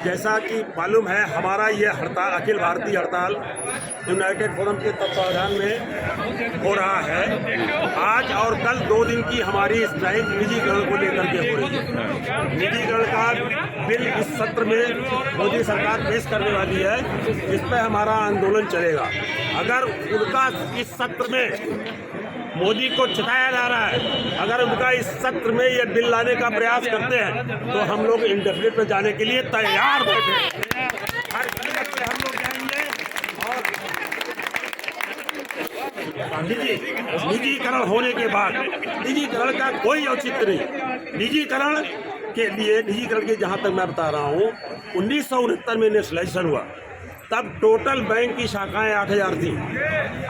जैसा कि मालूम है, हमारा ये हड़ताल अखिल भारतीय हड़ताल यूनाइटेड फोरम के तत्वावधान में हो रहा है। आज और कल 2 दिन की हमारी स्ट्राइक निजीकरण को लेकर के हो रही है। निजीकरण का बिल इस सत्र में मोदी सरकार पेश करने वाली है, जिस पर हमारा आंदोलन चलेगा। अगर उनका इस सत्र में मोदी को चिताया जा रहा है, अगर उनका इस सत्र में ये बिल लाने का प्रयास करते हैं तो हम लोग इंटरप्रेट में जाने के लिए तैयार बैठे। हर कीमत पे हम लोग जाएंगे और निजीकरण होने के बाद निजीकरण का कोई औचित्य नहीं। निजीकरण के लिए निजीकरण के जहाँ तक मैं बता रहा हूँ, 1969 में नेशनलाइजेशन हुआ, तब टोटल बैंक की शाखाएं 8000 थी।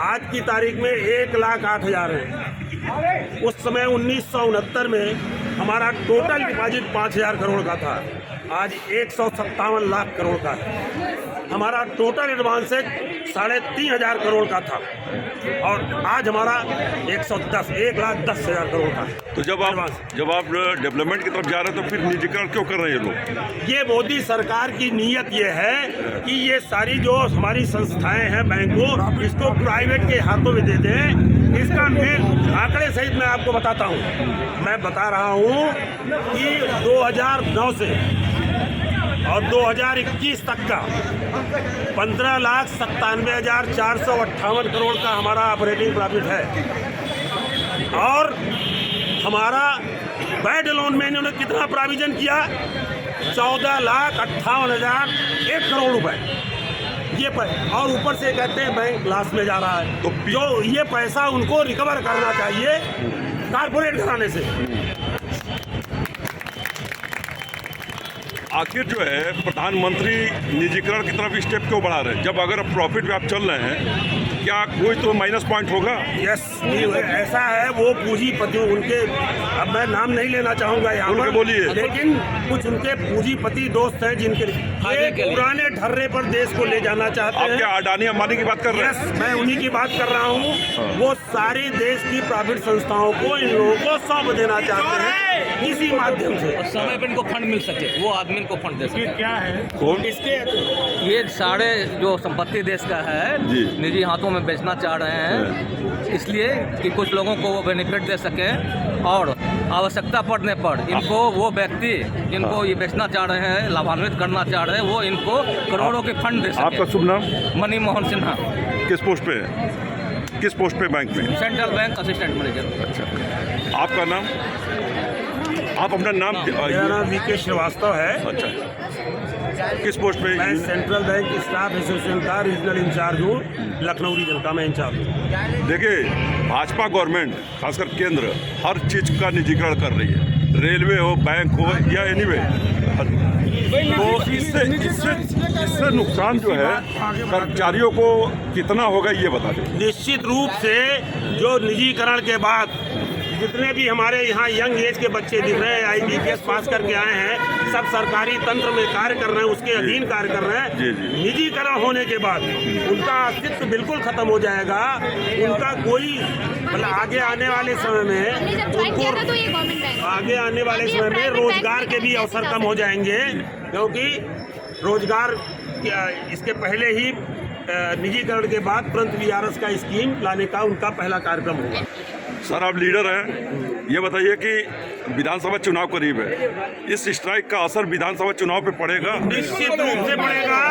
आज की तारीख में 1,08,000 है। उस समय 1969 में हमारा टोटल डिपॉजिट 5000 करोड़ का था, आज 157 लाख करोड़ का है। हमारा टोटल एडवांस 3,500 करोड़ का था और आज हमारा 1,10,000 करोड़ का है। तो जब आप डेवलपमेंट की तरफ जा रहे हैं तो फिर निजीकरण क्यों कर रहे हैं ये लोग? ये मोदी सरकार की नीयत ये है कि ये सारी जो हमारी संस्थाएं हैं, बैंकों, इसको प्राइवेट के हाथों में दे दें। इसका मैं आंकड़े सहित मैं आपको बताता हूँ। मैं बता रहा हूँ कि 2009 से और 2021 तक का 15,97,458 करोड़ का हमारा ऑपरेटिंग प्रॉफिट है। और हमारा बैड लोन में इन्होंने कितना प्रोविजन किया? 14,58,001 करोड़ रुपए। ये और ऊपर से कहते हैं बैंक लॉस में जा रहा है। तो जो ये पैसा उनको रिकवर करना चाहिए कारपोरेट घराने से। आखिर जो है प्रधानमंत्री निजीकरण की तरफ स्टेप क्यों बढ़ा रहे हैं? जब अगर प्रॉफिट में आप चल रहे हैं, क्या कोई तो माइनस पॉइंट होगा? यस, ऐसा है। वो पूंजीपति उनके, अब मैं नाम नहीं लेना चाहूंगा यहाँ पर, बोलिए, लेकिन कुछ उनके पूंजीपति दोस्त हैं जिनके पुराने ढर्रे पर देश को ले जाना चाहते हैं। आप क्या अडानी अंबानी की बात कर रहे हैं? यस, मैं उन्हीं की बात कर रहा हूँ। वो सारी देश की प्राइवेट संस्थाओं को इन लोगों को सौंप देना चाहते हैं इसी माध्यम से, और समय पर इनको फंड मिल सके, वो आदमी को फंड दे सके। क्या है कौन इसके? ये सारे जो संपत्ति देश का है निजी हाथों में बेचना चाह रहे हैं, इसलिए कि कुछ लोगों को वो बेनिफिट दे सके और आवश्यकता पड़ने पर इनको वो व्यक्ति जिनको ये बेचना चाह रहे हैं, लाभान्वित करना चाह रहे हैं, वो इनको करोड़ों के फंड दे सके। आपका शुभ नाम? मनी मोहन सिन्हा। किस पोस्ट पे है? किस पोस्ट पे बैंक में? Central bank assistant manager. अच्छा, आपका नाम? आप अपना नाम? मेरा नाम VK श्रीवास्तव है। अच्छा, किस पोस्ट पे? मैं सेंट्रल बैंक स्टाफ एसोसिएशन का रीजनल इंचार्ज हूँ, लखनऊ रीजन का मैं इंचार्ज हूँ। देखिए, भाजपा गवर्नमेंट खासकर केंद्र हर चीज का निजीकरण कर रही है, रेलवे हो, बैंक हो या एनीवे। तो इससे नुकसान जो है कर्मचारियों को कितना होगा ये बता दें। निश्चित रूप से जो निजीकरण के बाद जितने भी हमारे यहाँ यंग एज के बच्चे दिख रहे हैं, IBPS पास करके आए हैं, सब सरकारी तंत्र में कार्य कर रहे हैं, उसके अधीन कार्य कर रहे हैं। निजीकरण होने के बाद उनका अस्तित्व बिल्कुल खत्म हो जाएगा। उनका कोई मतलब आगे आने वाले समय में रोजगार के भी अवसर कम हो जाएंगे, क्योंकि रोजगार इसके पहले ही निजीकरण के बाद तुरंत VRS का स्कीम लाने का उनका पहला कार्यक्रम होगा। सर, आप लीडर हैं, ये बताइए कि विधानसभा चुनाव करीब है, इस स्ट्राइक का असर विधानसभा चुनाव पे पड़ेगा? निश्चित रूप से पड़ेगा,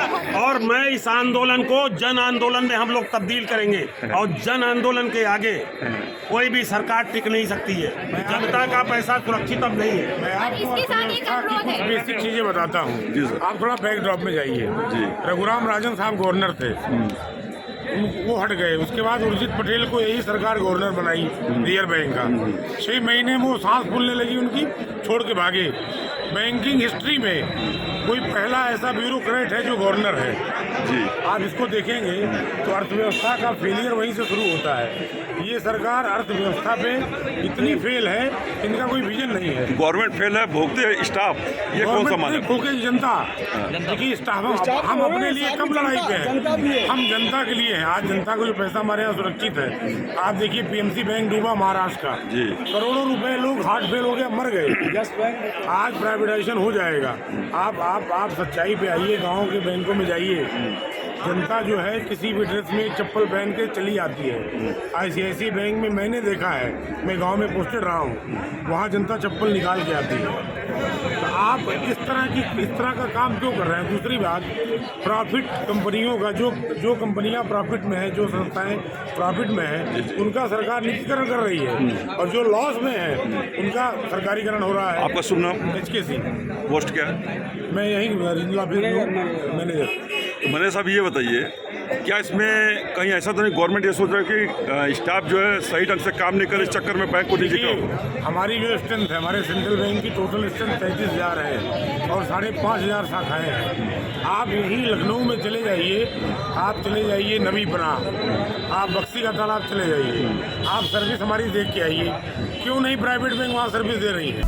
और मैं इस आंदोलन को जन आंदोलन में हम लोग तब्दील करेंगे, और जन आंदोलन के आगे कोई भी सरकार टिक नहीं सकती है। जनता का पैसा सुरक्षित अब नहीं है। मैं आपको कुछ बेसिक चीजें बताता हूँ। जी सर। आप थोड़ा बैकड्रॉप में जाइए। जी। रघुराम राजन साहब गवर्नर थे, वो हट गए। उसके बाद उर्जित पटेल को यही सरकार गवर्नर बनाई रिजर्व बैंक का। 6 महीने में वो सांस फूलने लगी उनकी, छोड़ के भागे। बैंकिंग हिस्ट्री में कोई पहला ऐसा ब्यूरोक्रेट है जो गवर्नर है। जी। आप इसको देखेंगे तो अर्थव्यवस्था का फेलियर वहीं से शुरू होता है। ये सरकार अर्थव्यवस्था पे इतनी फेल है, इनका कोई विजन नहीं है। गवर्नमेंट फेल है, भोगते हैं स्टाफ, ये कौन सा माने? भूखे जनता। देखिए स्टाफ, हम अपने लिए कम लड़ाई पे हैं, हम जनता के लिए हैं। आज जनता को जो पैसा हमारे यहाँ सुरक्षित है। आप देखिए पीएमसी बैंक डूबा महाराष्ट्र का, जी। करोड़ों रुपए लोग हार्ट फेल हो गए, मर गए। आज प्राइवेटाइजेशन हो जाएगा। आप सच्चाई पे आइए, गाँव के बैंकों में जाइए, जनता जो है किसी भी ड्रेस में चप्पल पहन के चली आती है। ICICI बैंक में मैंने देखा है, मैं गांव में पोस्टेड रहा हूं, वहां जनता चप्पल निकाल के आती है। तो आप इस तरह का काम क्यों कर रहे हैं? दूसरी बात, प्रॉफिट कंपनियों का, जो कंपनियां प्रॉफिट में है, जो संस्थाएं प्रॉफिट में है, उनका सरकार निजीकरण कर रही है, और जो लॉस में है उनका सरकारीकरण हो रहा है। आपका सुनना? HKC पोस्ट क्या है? मैं यही रीजनल ऑफिस मैनेजर। तो मैंने साहब ये बताइए, क्या इसमें कहीं ऐसा तो नहीं गवर्नमेंट ये सोच रहा है कि स्टाफ जो है सही ढंग से काम नहीं करे, इस चक्कर में बैंक को निजीकरण? हमारी जो स्ट्रेंथ है, हमारे सेंट्रल बैंक की टोटल स्ट्रेंथ 33,000 है, और 5,500 शाखाएँ हैं। आप यहीं लखनऊ में चले जाइए, आप चले जाइए नबीपना, आप बक्सी का तालाब चले जाइए, आप सर्विस हमारी देख के आइए। क्यों नहीं प्राइवेट बैंक वहाँ सर्विस दे रही है?